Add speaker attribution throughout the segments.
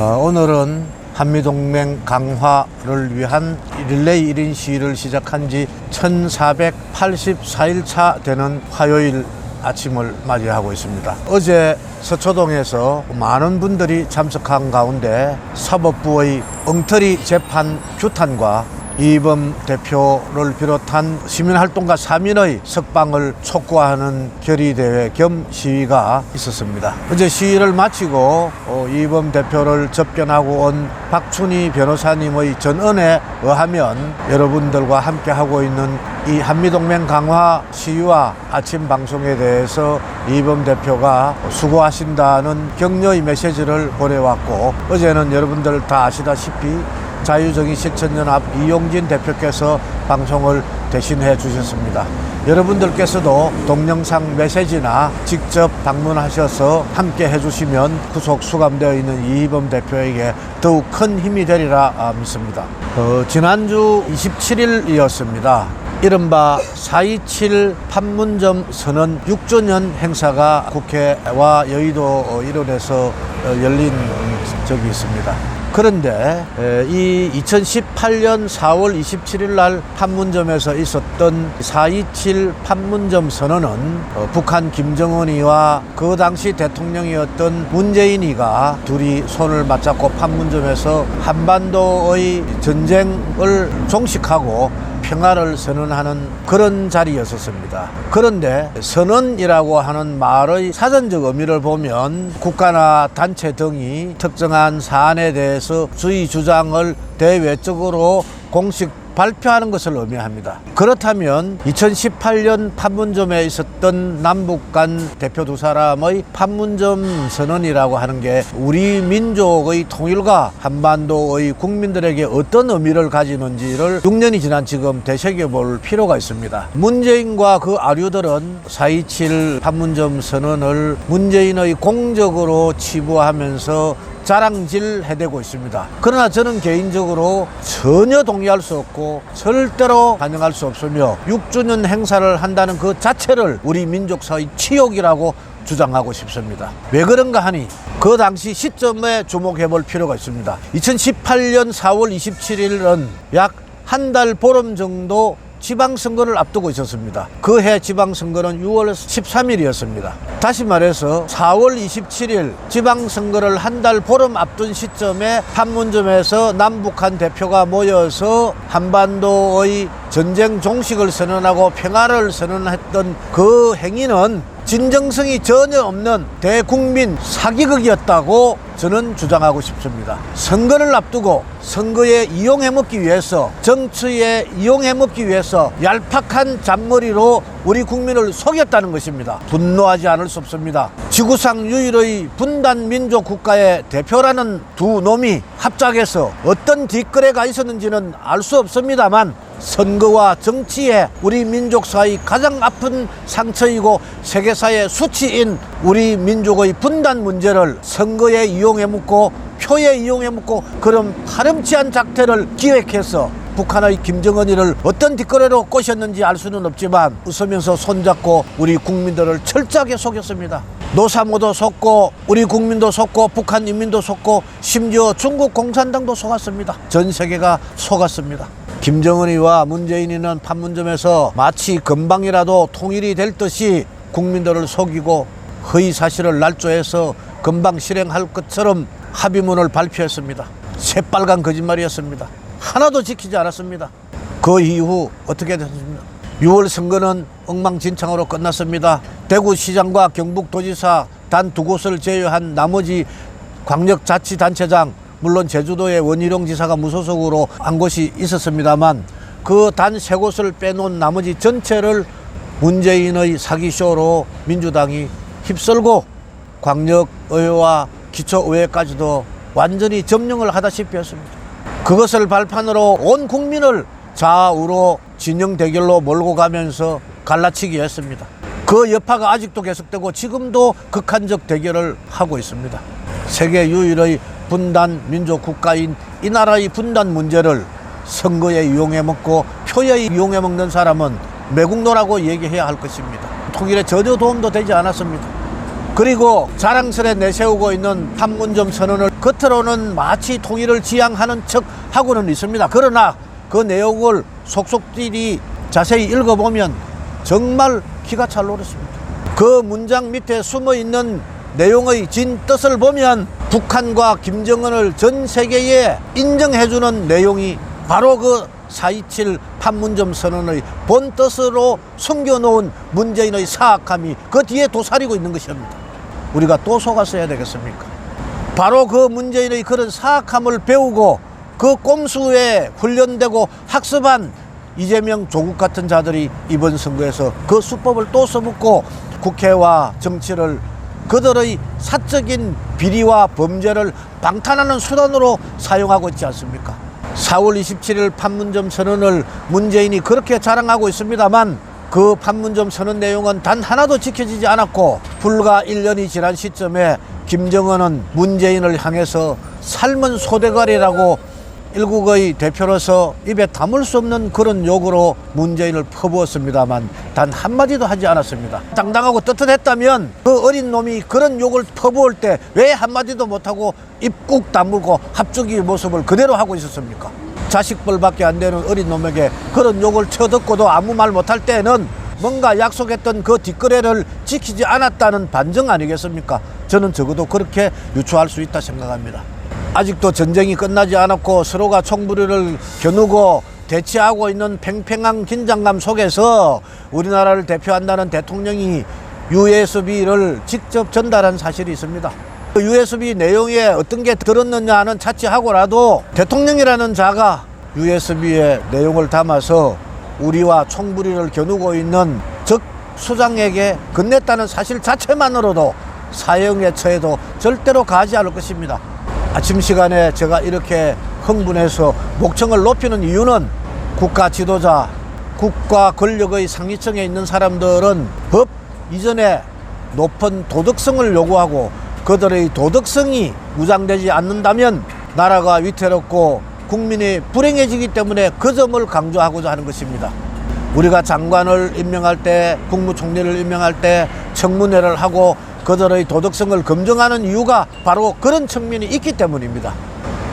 Speaker 1: 오늘은 한미동맹 강화를 위한 릴레이 1인 시위를 시작한 지 1484일차 되는 화요일 아침을 맞이하고 있습니다. 어제 서초동에서 많은 분들이 참석한 가운데 사법부의 엉터리 재판 규탄과 이범 대표를 비롯한 시민활동가 3인의 석방을 촉구하는 결의대회 겸 시위가 있었습니다. 어제 시위를 마치고 이범 대표를 접견하고 온 박춘희 변호사님의 전언에 의하면 여러분들과 함께하고 있는 이 한미동맹 강화 시위와 아침 방송에 대해서 이범 대표가 수고하신다는 격려의 메시지를 보내왔고, 어제는 여러분들 다 아시다시피 자유정의 실천연합 이용진 대표께서 방송을 대신해 주셨습니다. 여러분들께서도 동영상 메시지나 직접 방문하셔서 함께 해주시면 구속 수감되어 있는 이범 대표에게 더욱 큰 힘이 되리라 믿습니다. 지난주 27일이었습니다. 이른바 4.27 판문점 선언 6주년 행사가 국회와 여의도 일원에서 열린 적이 있습니다. 그런데 이 2018년 4월 27일 날 판문점에서 있었던 4.27 판문점 선언은 북한 김정은이와 그 당시 대통령이었던 문재인이가 둘이 손을 맞잡고 판문점에서 한반도의 전쟁을 종식하고 평화를 선언하는 그런 자리였었습니다. 그런데 선언이라고 하는 말의 사전적 의미를 보면 국가나 단체 등이 특정한 사안에 대해서 주의 주장을 대외적으로 공식 발표하는 것을 의미합니다. 그렇다면 2018년 판문점에 있었던 남북 간 대표 두 사람의 판문점 선언이라고 하는 게 우리 민족의 통일과 한반도의 국민들에게 어떤 의미를 가지는지를 6년이 지난 지금 되새겨볼 필요가 있습니다. 문재인과 그 아류들은 4.27 판문점 선언을 문재인의 공적으로 치부하면서 자랑질 해대고 있습니다. 그러나 저는 개인적으로 전혀 동의할 수 없고 절대로 반영할 수 없으며 6주년 행사를 한다는 그 자체를 우리 민족사의 치욕이라고 주장하고 싶습니다. 왜 그런가 하니 그 당시 시점에 주목해 볼 필요가 있습니다. 2018년 4월 27일은 약 한 달 보름 정도 지방선거를 앞두고 있었습니다. 그 해 지방선거는 6월 13일이었습니다. 다시 말해서 4월 27일 지방선거를 한 달 보름 앞둔 시점에 판문점에서 남북한 대표가 모여서 한반도의 전쟁 종식을 선언하고 평화를 선언했던 그 행위는 진정성이 전혀 없는 대국민 사기극이었다고 저는 주장하고 싶습니다. 선거를 앞두고 선거에 이용해먹기 위해서, 정치에 이용해먹기 위해서 얄팍한 잔머리로 우리 국민을 속였다는 것입니다. 분노하지 않을 수 없습니다. 지구상 유일의 분단 민족 국가의 대표라는 두 놈이 합작해서 어떤 뒷거래가 있었는지는 알 수 없습니다만 선거와 정치에 우리 민족사의 가장 아픈 상처이고 세계사의 수치인 우리 민족의 분단 문제를 선거에 이용해먹고 표에 이용해먹고 그런 파렴치한 작태를 기획해서 북한의 김정은이를 어떤 뒷거래로 꼬셨는지 알 수는 없지만 웃으면서 손잡고 우리 국민들을 철저하게 속였습니다. 노사모도 속고 우리 국민도 속고 북한 인민도 속고 심지어 중국 공산당도 속았습니다. 전 세계가 속았습니다. 김정은이와 문재인이는 판문점에서 마치 금방이라도 통일이 될 듯이 국민들을 속이고 허위사실을 날조해서 금방 실행할 것처럼 합의문을 발표했습니다. 새빨간 거짓말이었습니다. 하나도 지키지 않았습니다. 그 이후 어떻게 됐습니까? 6월 선거는 엉망진창으로 끝났습니다. 대구시장과 경북도지사 단 두 곳을 제외한 나머지 광역자치단체장, 물론 제주도의 원희룡 지사가 무소속으로 한 곳이 있었습니다만 그 단 세 곳을 빼놓은 나머지 전체를 문재인의 사기쇼로 민주당이 휩쓸고 광역의회와 기초의회까지도 완전히 점령을 하다시피 했습니다. 그것을 발판으로 온 국민을 좌우로 진영 대결로 몰고 가면서 갈라치기 했습니다. 그 여파가 아직도 계속되고 지금도 극한적 대결을 하고 있습니다. 세계 유일의 분단 민족 국가인 이 나라의 분단 문제를 선거에 이용해먹고 표에 이용해먹는 사람은 매국노라고 얘기해야 할 것입니다. 통일에 전혀 도움도 되지 않았습니다. 그리고 자랑스레 내세우고 있는 판문점 선언을 겉으로는 마치 통일을 지향하는 척 하고는 있습니다. 그러나 그 내용을 속속들이 자세히 읽어보면 정말 기가 찰 노릇습니다. 그 문장 밑에 숨어있는 내용의 진 뜻을 보면 북한과 김정은을 전 세계에 인정해주는 내용이 바로 그 4.27 판문점 선언의 본 뜻으로 숨겨놓은 문재인의 사악함이 그 뒤에 도사리고 있는 것입니다. 우리가 또 속았어야 되겠습니까? 바로 그 문재인의 그런 사악함을 배우고 그 꼼수에 훈련되고 학습한 이재명 조국 같은 자들이 이번 선거에서 그 수법을 또 써먹고 국회와 정치를 그들의 사적인 비리와 범죄를 방탄하는 수단으로 사용하고 있지 않습니까? 4월 27일 판문점 선언을 문재인이 그렇게 자랑하고 있습니다만 그 판문점 선언 내용은 단 하나도 지켜지지 않았고 불과 1년이 지난 시점에 김정은은 문재인을 향해서 삶은 소대가리라고 일국의 대표로서 입에 담을 수 없는 그런 욕으로 문재인을 퍼부었습니다만 단 한마디도 하지 않았습니다. 당당하고 떳떳했다면 그 어린 놈이 그런 욕을 퍼부을 때 왜 한마디도 못하고 입 꾹 다물고 합죽이 모습을 그대로 하고 있었습니까? 자식벌밖에 안 되는 어린 놈에게 그런 욕을 쳐듣고도 아무 말 못할 때는 뭔가 약속했던 그 뒷거래를 지키지 않았다는 반증 아니겠습니까? 저는 적어도 그렇게 유추할 수 있다 생각합니다. 아직도 전쟁이 끝나지 않았고 서로가 총부리를 겨누고 대치하고 있는 팽팽한 긴장감 속에서 우리나라를 대표한다는 대통령이 USB를 직접 전달한 사실이 있습니다. 그 USB 내용에 어떤 게 들었느냐는 차치하고라도 대통령이라는 자가 USB의 내용을 담아서 우리와 총부리를 겨누고 있는 적 수장에게 건넸다는 사실 자체만으로도 사형에 처해도 절대로 가지 않을 것입니다. 아침 시간에 제가 이렇게 흥분해서 목청을 높이는 이유는 국가 지도자, 국가 권력의 상위층에 있는 사람들은 법 이전에 높은 도덕성을 요구하고 그들의 도덕성이 무장되지 않는다면 나라가 위태롭고 국민이 불행해지기 때문에 그 점을 강조하고자 하는 것입니다. 우리가 장관을 임명할 때, 국무총리를 임명할 때 청문회를 하고 그들의 도덕성을 검증하는 이유가 바로 그런 측면이 있기 때문입니다.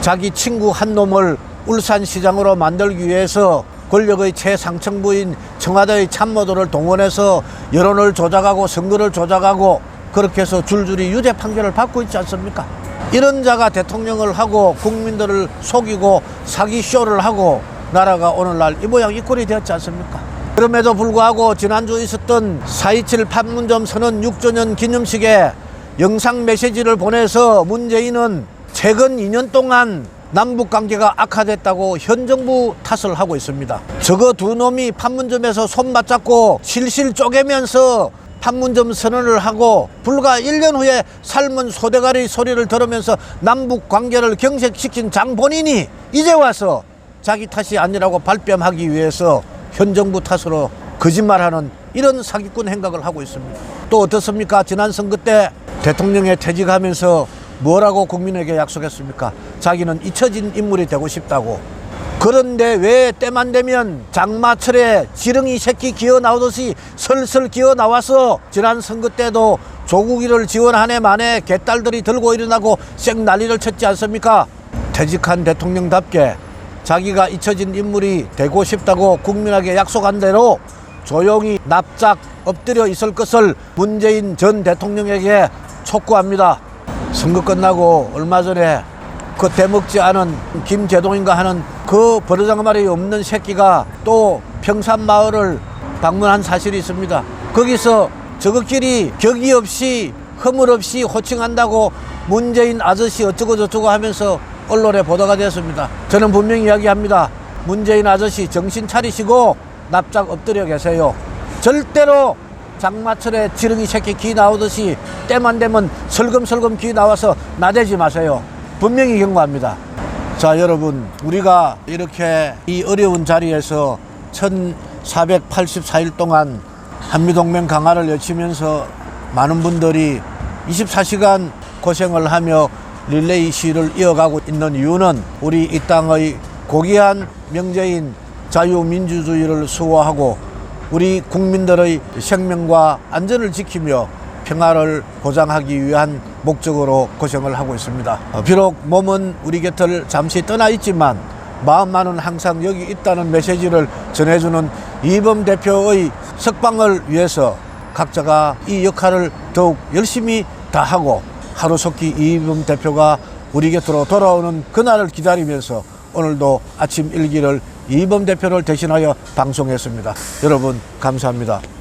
Speaker 1: 자기 친구 한 놈을 울산시장으로 만들기 위해서 권력의 최상층부인 청와대의 참모들을 동원해서 여론을 조작하고 선거를 조작하고 그렇게 해서 줄줄이 유죄 판결을 받고 있지 않습니까? 이런 자가 대통령을 하고 국민들을 속이고 사기쇼를 하고 나라가 오늘날 이 모양 이 꼴이 되었지 않습니까? 그럼에도 불구하고 지난주 있었던 4.27 판문점 선언 6조년 기념식에 영상 메시지를 보내서 문재인은 최근 2년 동안 남북관계가 악화됐다고 현 정부 탓을 하고 있습니다. 저거 두 놈이 판문점에서 손 맞잡고 실실 쪼개면서 판문점 선언을 하고 불과 1년 후에 삶은 소대가리 소리를 들으면서 남북관계를 경색시킨 장본인이 이제 와서 자기 탓이 아니라고 발뺌하기 위해서 현 정부 탓으로 거짓말하는 이런 사기꾼 행각을 하고 있습니다. 또 어떻습니까? 지난 선거 때 대통령에 퇴직하면서 뭐라고 국민에게 약속했습니까? 자기는 잊혀진 인물이 되고 싶다고. 그런데 왜 때만 되면 장마철에 지렁이 새끼 기어 나오듯이 설설 기어 나와서 지난 선거 때도 조국이를 지원 한 해 만에 개딸들이 들고 일어나고 쌩 난리를 쳤지 않습니까? 퇴직한 대통령답게 자기가 잊혀진 인물이 되고 싶다고 국민에게 약속한 대로 조용히 납작 엎드려 있을 것을 문재인 전 대통령에게 촉구합니다. 선거 끝나고 얼마 전에 그 대먹지 않은 김재동인가 하는 그 버르장말이 없는 새끼가 또 평산마을을 방문한 사실이 있습니다. 거기서 저것끼리 격의 없이 허물 없이 호칭한다고 문재인 아저씨 어쩌고 저쩌고 하면서 언론에 보도가 되었습니다. 저는 분명히 이야기합니다. 문재인 아저씨 정신 차리시고 납작 엎드려 계세요. 절대로 장마철에 지렁이 새끼 기 나오듯이 때만 되면 설금설금 기 나와서 나대지 마세요. 분명히 경고합니다. 자, 여러분, 우리가 이렇게 이 어려운 자리에서 1484일 동안 한미동맹 강화를 외치면서 많은 분들이 24시간 고생을 하며 릴레이 시위를 이어가고 있는 이유는 우리 이 땅의 고귀한 명제인 자유민주주의를 수호하고 우리 국민들의 생명과 안전을 지키며 평화를 보장하기 위한 목적으로 고생을 하고 있습니다. 비록 몸은 우리 곁을 잠시 떠나 있지만 마음만은 항상 여기 있다는 메시지를 전해주는 이범 대표의 석방을 위해서 각자가 이 역할을 더욱 열심히 다하고 하루속히 이범 대표가 우리 곁으로 돌아오는 그날을 기다리면서 오늘도 아침 일기를 이범 대표를 대신하여 방송했습니다. 여러분 감사합니다.